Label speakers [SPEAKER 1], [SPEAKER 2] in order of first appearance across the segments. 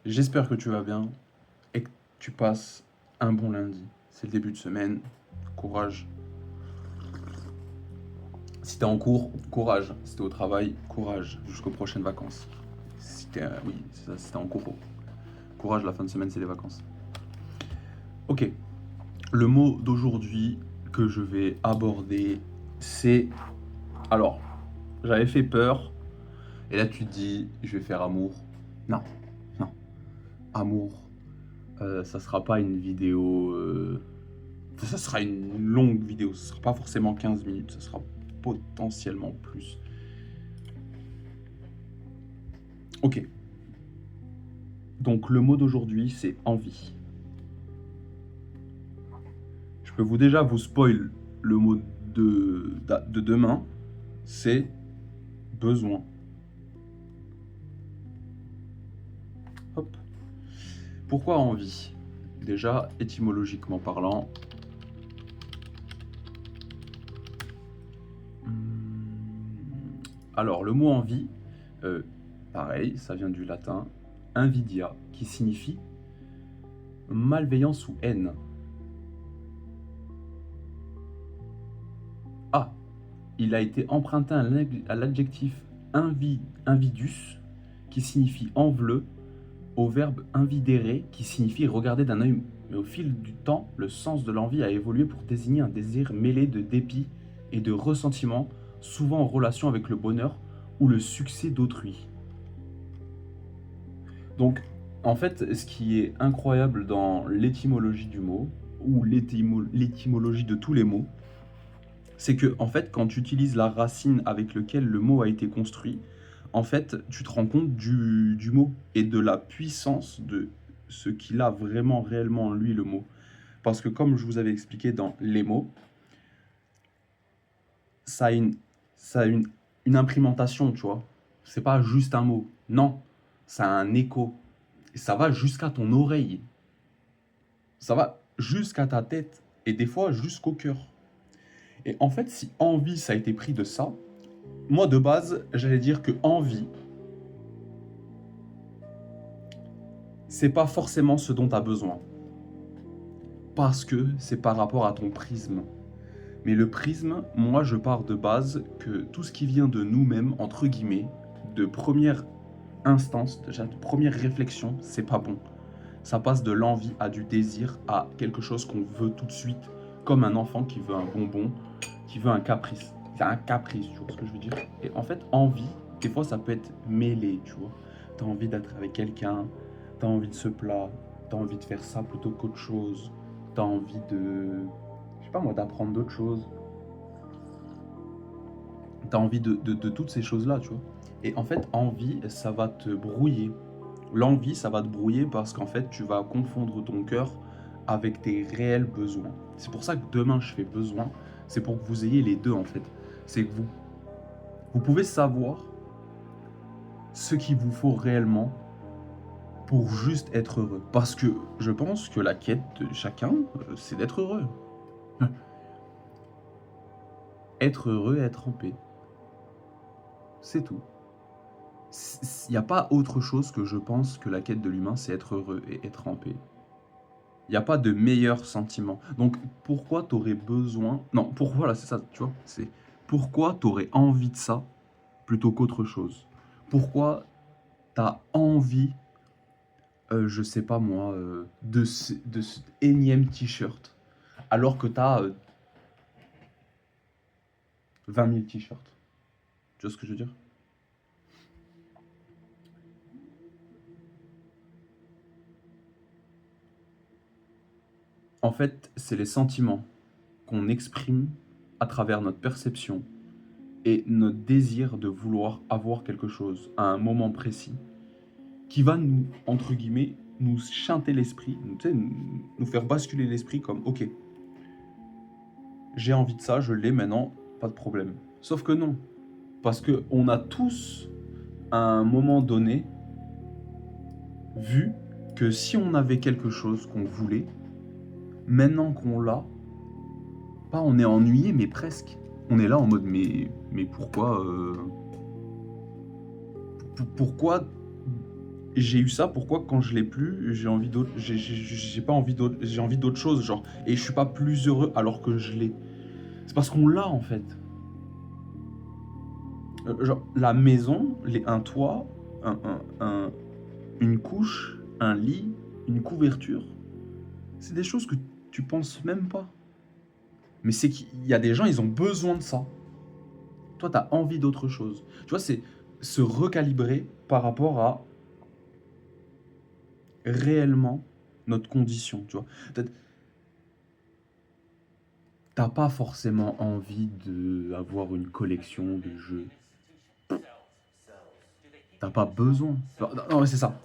[SPEAKER 1] J'espère que tu vas bien et que tu passes un bon lundi. C'est le début de semaine, courage. Si t'es en cours, courage. Si t'es au travail, courage jusqu'aux prochaines vacances. Si t'es, oui, c'est ça, si t'es en cours, courage, la fin de semaine, c'est les vacances. Ok, le mot d'aujourd'hui que je vais aborder, c'est... Alors, j'avais fait peur, et là tu te dis, je vais faire amour. Non, non, amour, ça sera pas une vidéo... ça sera une longue vidéo, ce sera pas forcément 15 minutes, ça sera potentiellement plus. Ok. Donc le mot d'aujourd'hui, c'est envie. Je peux déjà vous spoil le mot de demain, c'est besoin. Hop. Pourquoi envie? Déjà, étymologiquement parlant, alors le mot envie, pareil, ça vient du latin invidia, qui signifie malveillance ou haine. Ah, il a été emprunté à l'adjectif invidus, qui signifie enveleux, au verbe invidere, qui signifie regarder d'un œil. Mais au fil du temps, le sens de l'envie a évolué pour désigner un désir mêlé de dépit et de ressentiment, souvent en relation avec le bonheur ou le succès d'autrui. Donc, en fait, ce qui est incroyable dans l'étymologie du mot, ou l'étymologie de tous les mots, c'est que, en fait, quand tu utilises la racine avec laquelle le mot a été construit, en fait, tu te rends compte du mot et de la puissance de ce qu'il a vraiment, réellement en lui, le mot. Parce que, comme je vous avais expliqué dans les mots, ça a une imprimentation, tu vois. C'est pas juste un mot. Non, ça a un écho. Et ça va jusqu'à ton oreille. Ça va jusqu'à ta tête. Et des fois, jusqu'au cœur. Et en fait, si envie, ça a été pris de ça, moi, de base, j'allais dire que envie, c'est pas forcément ce dont tu as besoin. Parce que c'est par rapport à ton prisme. Mais le prisme, moi, je pars de base que tout ce qui vient de nous-mêmes, entre guillemets, de première instance, déjà de première réflexion, c'est pas bon. Ça passe de l'envie à du désir, à quelque chose qu'on veut tout de suite, comme un enfant qui veut un bonbon, qui veut un caprice. C'est un caprice, tu vois ce que je veux dire? Et en fait, envie, des fois, ça peut être mêlé, tu vois. T'as envie d'être avec quelqu'un, t'as envie de ce plat, t'as envie de faire ça plutôt qu'autre chose, t'as envie de, je sais pas moi, d'apprendre d'autres choses, t'as envie de toutes ces choses-là, tu vois. Et en fait, envie, ça va te brouiller. L'envie, ça va te brouiller parce qu'en fait, tu vas confondre ton cœur avec tes réels besoins. C'est pour ça que demain, je fais besoin. C'est pour que vous ayez les deux, en fait. C'est que vous pouvez savoir ce qu'il vous faut réellement pour juste être heureux. Parce que je pense que la quête de chacun, c'est d'être heureux. Être heureux et être en paix. C'est tout. Il n'y a pas autre chose que je pense que la quête de l'humain, c'est être heureux et être en paix. Il n'y a pas de meilleur sentiment. Donc pourquoi t'aurais besoin... Non, pourquoi, voilà, c'est ça, tu vois. C'est pourquoi t'aurais envie de ça plutôt qu'autre chose. Pourquoi t'as envie, je sais pas moi, de ce énième t-shirt, alors que t'as 20 000 t-shirts. Tu vois ce que je veux dire? En fait, c'est les sentiments qu'on exprime à travers notre perception et notre désir de vouloir avoir quelque chose à un moment précis qui va nous, entre guillemets, nous chanter l'esprit, tu sais, nous faire basculer l'esprit comme, ok, j'ai envie de ça, je l'ai maintenant, pas de problème. Sauf que non, parce que on a tous, à un moment donné, vu que si on avait quelque chose qu'on voulait, maintenant qu'on l'a, pas on est ennuyé, mais presque. On est là en mode, mais pourquoi pourquoi j'ai eu ça, pourquoi quand je l'ai plus, j'ai envie d'autre, j'ai pas envie d'autre, j'ai envie d'autre chose, genre, et je suis pas plus heureux alors que je l'ai. C'est parce qu'on l'a en fait. Genre, la maison, un toit, un, un- un- une couche, un lit, une couverture, c'est des choses que tu penses même pas. Mais c'est qu'il y a des gens, ils ont besoin de ça. Toi, tu as envie d'autre chose. Tu vois, c'est se recalibrer par rapport à réellement notre condition, tu vois. Peut-être, t'as pas forcément envie d'avoir une collection de jeux. T'as pas besoin. Non, non, mais c'est ça,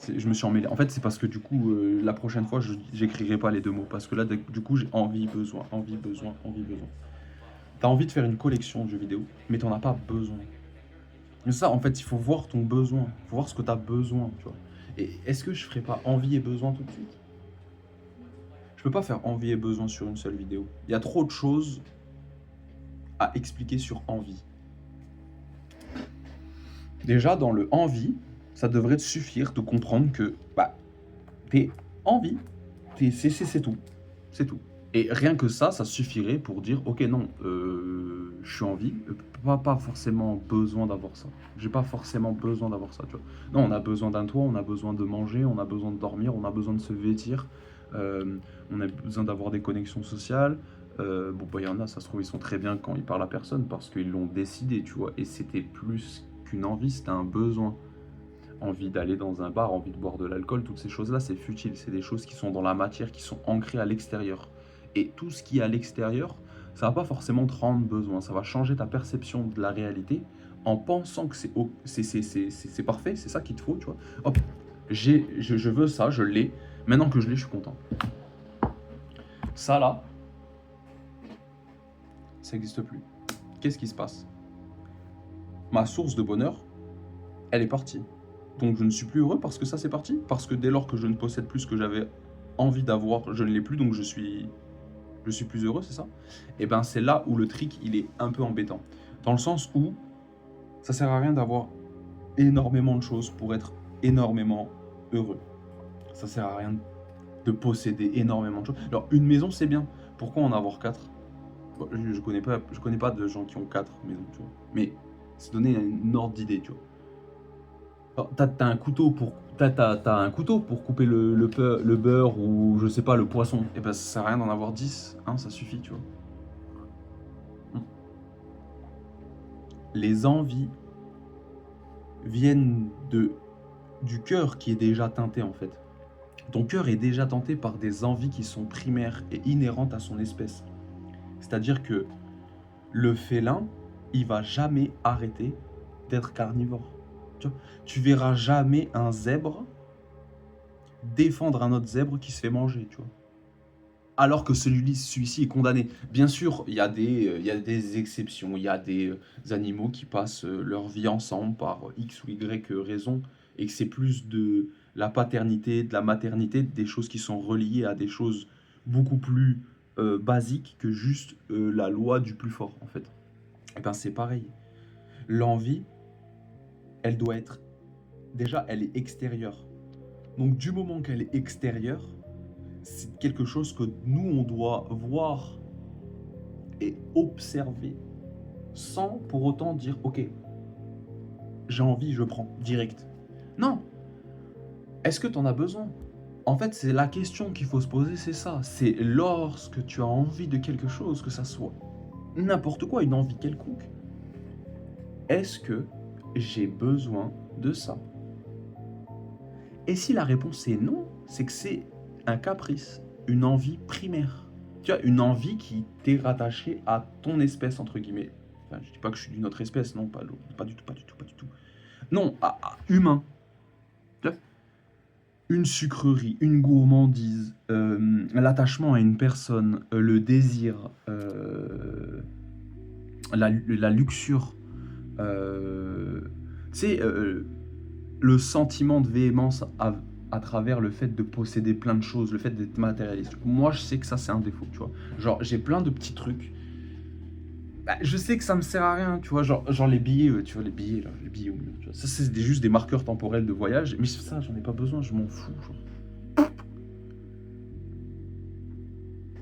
[SPEAKER 1] je me suis emmêlé. En fait, c'est parce que du coup, la prochaine fois, j'écrirai pas les deux mots. Parce que là, du coup, j'ai envie, besoin, envie, besoin, envie, besoin. T'as envie de faire une collection de jeux vidéo, mais t'en as pas besoin. Mais ça, en fait, il faut voir ton besoin. Il faut voir ce que t'as besoin, tu vois. Et est-ce que je ferais pas envie et besoin tout de suite? Je peux pas faire envie et besoin sur une seule vidéo. Il y a trop de choses à expliquer sur envie. Déjà, dans le envie, ça devrait te suffire de comprendre que bah, t'es envie. C'est tout. C'est tout. Et rien que ça suffirait pour dire ok, non, je suis en vie, pas forcément besoin d'avoir ça. J'ai pas forcément besoin d'avoir ça, tu vois. Non, on a besoin d'un toit, on a besoin de manger, on a besoin de dormir, on a besoin de se vêtir, on a besoin d'avoir des connexions sociales. Bon, bah, il y en a, ça se trouve, ils sont très bien quand ils parlent à personne parce qu'ils l'ont décidé, tu vois. Et c'était plus qu'une envie, c'était un besoin. Envie d'aller dans un bar, envie de boire de l'alcool, toutes ces choses-là, c'est futile. C'est des choses qui sont dans la matière, qui sont ancrées à l'extérieur. Et tout ce qui est à l'extérieur, ça va pas forcément te rendre besoin. Ça va changer ta perception de la réalité en pensant que c'est parfait, c'est ça qu'il te faut, tu vois. Hop, je veux ça, je l'ai. Maintenant que je l'ai, je suis content. Ça là, ça n'existe plus. Qu'est-ce qui se passe? Ma source de bonheur, elle est partie. Donc je ne suis plus heureux parce que ça c'est parti. Parce que dès lors que je ne possède plus ce que j'avais envie d'avoir, je ne l'ai plus, donc je suis plus heureux, c'est ça? Et ben c'est là où le trick il est un peu embêtant. Dans le sens où ça sert à rien d'avoir énormément de choses pour être énormément heureux. Ça sert à rien de posséder énormément de choses. Alors une maison c'est bien. Pourquoi en avoir quatre? Bon, je connais pas de gens qui ont quatre maisons, tu vois. Mais c'est donner une ordre d'idée, tu vois. Alors, t'as un couteau pour t'as un couteau pour couper le beurre ou je sais pas le poisson. Et ben ça sert à rien d'en avoir 10, hein, ça suffit, tu vois. Les envies viennent du cœur qui est déjà teinté en fait. Ton cœur est déjà tenté par des envies qui sont primaires et inhérentes à son espèce. C'est-à-dire que le félin, il va jamais arrêter d'être carnivore. Tu verras jamais un zèbre défendre un autre zèbre qui se fait manger, tu vois. Alors que celui-ci est condamné. Bien sûr, il y a des exceptions, il y a des animaux qui passent leur vie ensemble par X ou Y raison, et que c'est plus de la paternité, de la maternité, des choses qui sont reliées à des choses beaucoup plus basiques que juste la loi du plus fort, en fait. Et ben c'est pareil. L'envie, elle doit être... Déjà, elle est extérieure. Donc du moment qu'elle est extérieure, c'est quelque chose que nous, on doit voir et observer sans pour autant dire ok, j'ai envie, je prends direct. Non. Est-ce que tu en as besoin? En fait, c'est la question qu'il faut se poser, c'est ça. C'est lorsque tu as envie de quelque chose, que ça soit n'importe quoi, une envie quelconque. Est-ce que j'ai besoin de ça? Et si la réponse est non, c'est que c'est un caprice, une envie primaire. Tu as une envie qui t'est rattachée à ton espèce, entre guillemets. Enfin, je dis pas que je suis d'une autre espèce, non, pas du tout, pas du tout, pas du tout. Non, à humain. Tu vois, une sucrerie, une gourmandise, l'attachement à une personne, le désir, la luxure, c'est le sentiment de véhémence à travers le fait de posséder plein de choses, le fait d'être matérialiste. Moi, je sais que ça, c'est un défaut, tu vois. Genre, j'ai plein de petits trucs Bah, je sais que ça me sert à rien, tu vois, genre les billets, tu vois, les billets, là, les billets au milieu, tu vois. Ça, c'est juste des marqueurs temporels de voyage, mais ça, j'en ai pas besoin, je m'en fous, genre.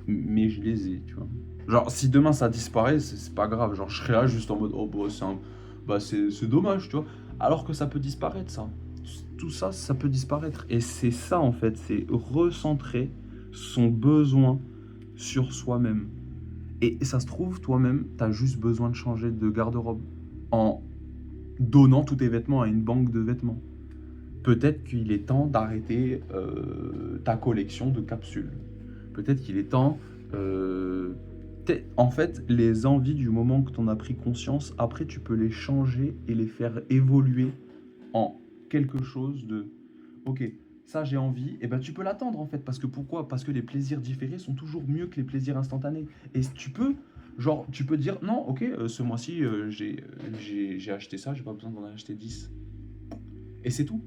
[SPEAKER 1] Mais je les ai, tu vois. Genre, si demain ça disparaît, c'est pas grave, genre, je serai là juste en mode, oh, bah, c'est dommage, tu vois. Alors que ça peut disparaître, ça. Tout ça, ça peut disparaître. Et c'est ça, en fait, c'est recentrer son besoin sur soi-même. Et ça se trouve, toi-même, t'as juste besoin de changer de garde-robe en donnant tous tes vêtements à une banque de vêtements. Peut-être qu'il est temps d'arrêter ta collection de capsules. Peut-être qu'il est temps... en fait, les envies du moment que tu en as pris conscience, après tu peux les changer et les faire évoluer en quelque chose de... Ok, ça j'ai envie, et ben tu peux l'attendre en fait. Parce que pourquoi? Parce que les plaisirs différés sont toujours mieux que les plaisirs instantanés. Et tu peux, genre, tu peux dire, non, ok, ce mois-ci, j'ai acheté ça, j'ai pas besoin d'en acheter 10. Et c'est tout.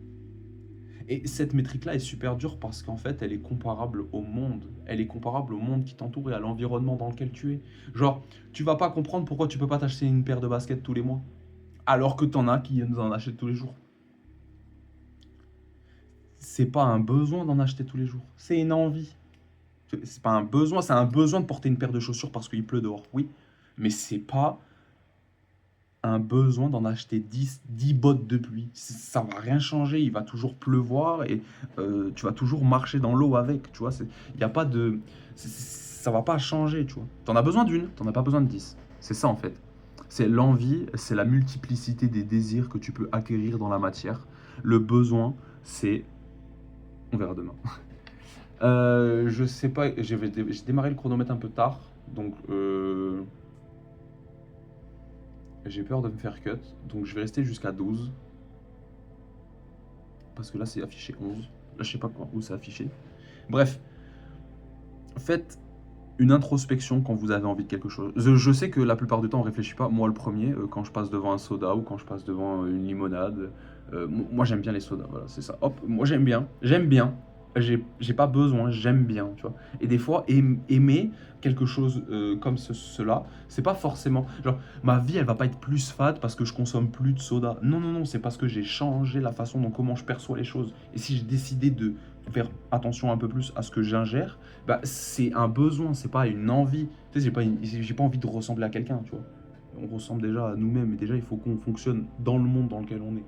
[SPEAKER 1] Et cette métrique-là est super dure parce qu'en fait, elle est comparable au monde. Elle est comparable au monde qui t'entoure et à l'environnement dans lequel tu es. Genre, tu vas pas comprendre pourquoi tu peux pas t'acheter une paire de baskets tous les mois. Alors que t'en as qui en achètent tous les jours. C'est pas un besoin d'en acheter tous les jours. C'est une envie. C'est pas un besoin, c'est un besoin de porter une paire de chaussures parce qu'il pleut dehors. Oui. Mais c'est pas un besoin d'en acheter 10 bottes de pluie. Ça va rien changer, il va toujours pleuvoir et tu vas toujours marcher dans l'eau avec, tu vois. Il y a pas de... ça va pas changer, tu vois. T'en as besoin d'une, t'en as pas besoin de 10. C'est ça en fait. C'est l'envie, c'est la multiplicité des désirs que tu peux acquérir dans la matière. Le besoin, c'est... On verra demain. Je sais pas, j'ai démarré le chronomètre un peu tard, donc j'ai peur de me faire cut, donc je vais rester jusqu'à 12. Parce que là, c'est affiché 11. Là, je sais pas où c'est affiché. Bref, faites une introspection quand vous avez envie de quelque chose. Je sais que la plupart du temps, on réfléchit pas. Moi, le premier, quand je passe devant un soda ou quand je passe devant une limonade. Moi, j'aime bien les sodas, voilà, c'est ça. Hop, moi, j'aime bien. J'aime bien. J'ai pas besoin, j'aime bien, tu vois. Et des fois, aimer quelque chose comme cela, c'est pas forcément... Genre, ma vie, elle va pas être plus fade parce que je consomme plus de soda. Non, non, non, c'est parce que j'ai changé la façon dont comment je perçois les choses. Et si j'ai décidé de faire attention un peu plus à ce que j'ingère, bah, c'est un besoin, c'est pas une envie. Tu sais, j'ai pas envie de ressembler à quelqu'un, tu vois. On ressemble déjà à nous-mêmes et déjà, il faut qu'on fonctionne dans le monde dans lequel on est.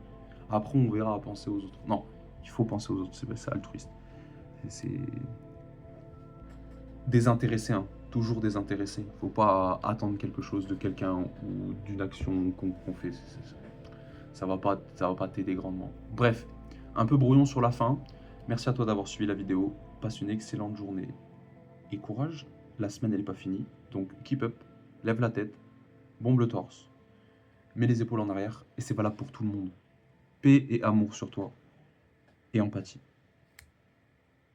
[SPEAKER 1] Après, on verra à penser aux autres. Non, il faut penser aux autres, c'est altruiste. C'est désintéressé, hein. Toujours désintéressé. Faut pas attendre quelque chose de quelqu'un ou d'une action qu'on fait. Ça va pas t'aider grandement. Bref, un peu brouillon sur la fin. Merci à toi d'avoir suivi la vidéo. Passe une excellente journée et courage. La semaine elle est pas finie, donc keep up, lève la tête, bombe le torse, mets les épaules en arrière et c'est valable pour tout le monde. Paix et amour sur toi et empathie.